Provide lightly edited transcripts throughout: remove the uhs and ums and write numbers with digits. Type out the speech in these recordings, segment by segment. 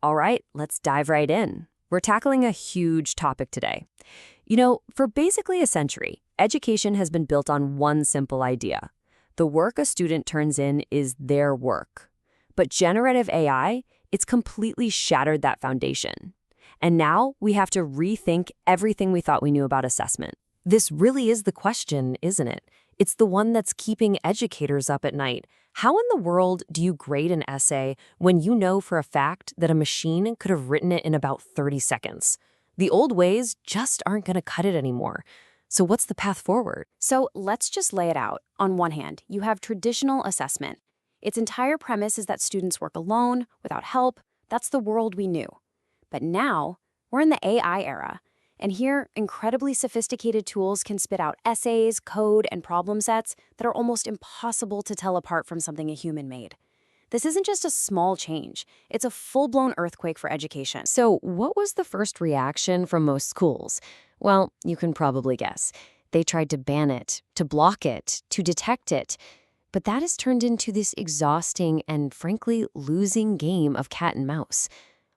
All right, let's dive right in. We're tackling a huge topic today. For basically a century, education has been built on one simple idea. The work a student turns in is their work. But generative AI, it's completely shattered that foundation. And now we have to rethink everything we thought we knew about assessment. This really is the question, isn't it? It's the one that's keeping educators up at night. How in the world do you grade an essay when you know for a fact that a machine could have written it in about 30 seconds? The old ways just aren't going to cut it anymore. So what's the path forward? So let's just lay it out. On one hand, you have traditional assessment. Its entire premise is that students work alone, without help. That's the world we knew. But now, we're in the AI era. And here, incredibly sophisticated tools can spit out essays, code, and problem sets that are almost impossible to tell apart from something a human made. This isn't just a small change. It's a full-blown earthquake for education. So what was the first reaction from most schools? Well, you can probably guess. They tried to ban it, to block it, to detect it. But that has turned into this exhausting and, frankly, losing game of cat and mouse.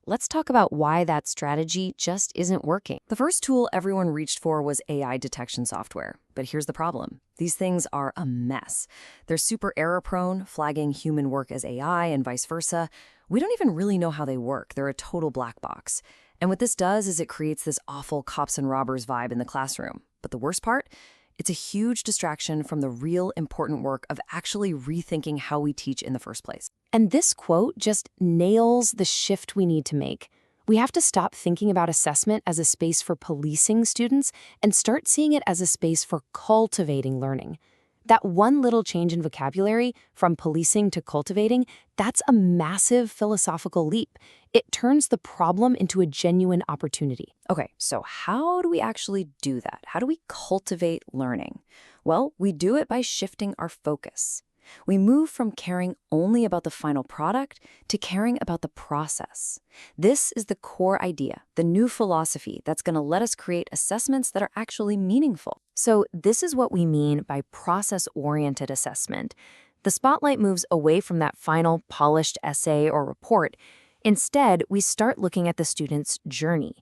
Let's talk about why that strategy just isn't working. The first tool everyone reached for was AI detection software. But here's the problem. These things are a mess. They're super error-prone, flagging human work as AI and vice versa. We don't even really know how they work. They're a total black box. And what this does is it creates this awful cops and robbers vibe in the classroom. But the worst part? It's a huge distraction from the real important work of actually rethinking how we teach in the first place. And this quote just nails the shift we need to make. We have to stop thinking about assessment as a space for policing students and start seeing it as a space for cultivating learning. That one little change in vocabulary, from policing to cultivating, that's a massive philosophical leap. It turns the problem into a genuine opportunity. Okay, so how do we actually do that? How do we cultivate learning? Well, we do it by shifting our focus. We move from caring only about the final product to caring about the process. This is the core idea, the new philosophy that's going to let us create assessments that are actually meaningful. So this is what we mean by process-oriented assessment. The spotlight moves away from that final polished essay or report. Instead, we start looking at the student's journey.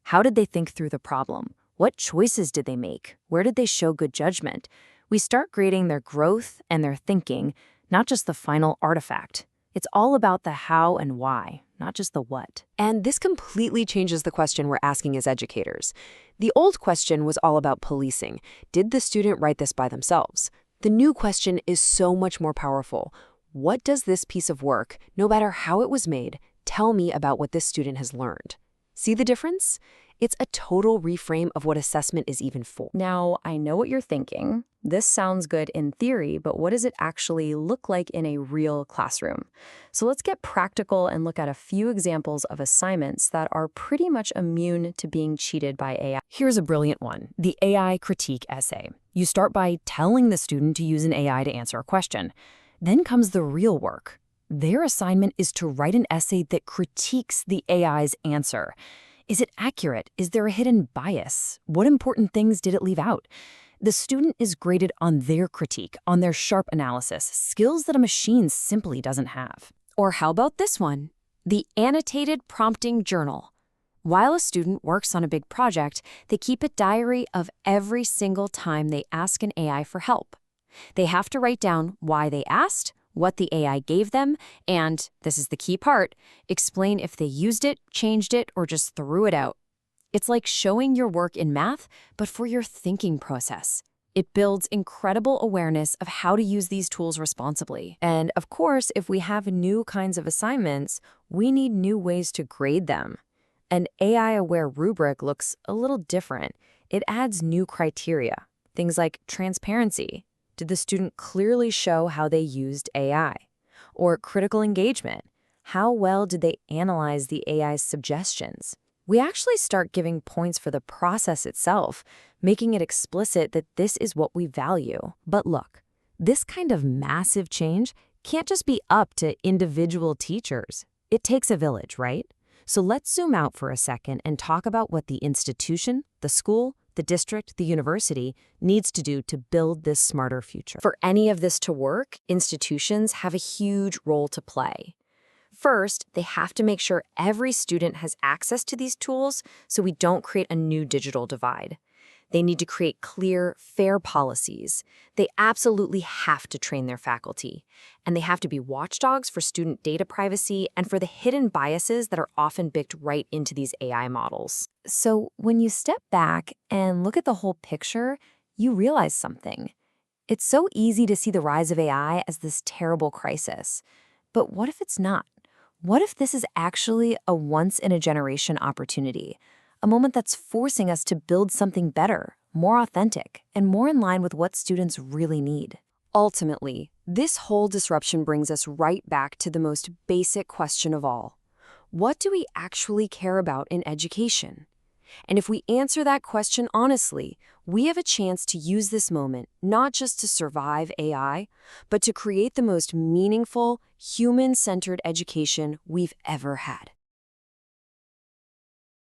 How did they think through the problem? What choices did they make? Where did they show good judgment? We start grading their growth and their thinking, not just the final artifact. It's all about the how and why, not just the what. And this completely changes the question we're asking as educators. The old question was all about policing. Did the student write this by themselves? The new question is so much more powerful. What does this piece of work, no matter how it was made, tell me about what this student has learned? See the difference? It's a total reframe of what assessment is even for. Now, I know what you're thinking. This sounds good in theory, but what does it actually look like in a real classroom? So let's get practical and look at a few examples of assignments that are pretty much immune to being cheated by AI. Here's a brilliant one, the AI critique essay. You start by telling the student to use an AI to answer a question. Then comes the real work. Their assignment is to write an essay that critiques the AI's answer. Is it accurate? Is there a hidden bias? What important things did it leave out? The student is graded on their critique, on their sharp analysis, skills that a machine simply doesn't have. Or how about this one? The annotated prompting journal. While a student works on a big project, they keep a diary of every single time they ask an AI for help. They have to write down why they asked, what the AI gave them, and, this is the key part, explain if they used it, changed it, or just threw it out. It's like showing your work in math, but for your thinking process. It builds incredible awareness of how to use these tools responsibly. And of course, if we have new kinds of assignments, we need new ways to grade them. An AI-aware rubric looks a little different. It adds new criteria, things like transparency. Did the student clearly show how they used AI? Or critical engagement. How well did they analyze the AI's suggestions? We actually start giving points for the process itself, making it explicit that this is what we value. But look, this kind of massive change can't just be up to individual teachers. It takes a village, right? So let's zoom out for a second and talk about what the institution, the school, the district, the university needs to do to build this smarter future. For any of this to work, institutions have a huge role to play. First, they have to make sure every student has access to these tools so we don't create a new digital divide. They need to create clear, fair policies. They absolutely have to train their faculty. And they have to be watchdogs for student data privacy and for the hidden biases that are often baked right into these AI models. So when you step back and look at the whole picture, you realize something. It's so easy to see the rise of AI as this terrible crisis. But what if it's not? What if this is actually a once-in-a-generation opportunity? A moment that's forcing us to build something better, more authentic, and more in line with what students really need. Ultimately, this whole disruption brings us right back to the most basic question of all. What do we actually care about in education? And if we answer that question honestly, we have a chance to use this moment not just to survive AI, but to create the most meaningful, human-centered education we've ever had.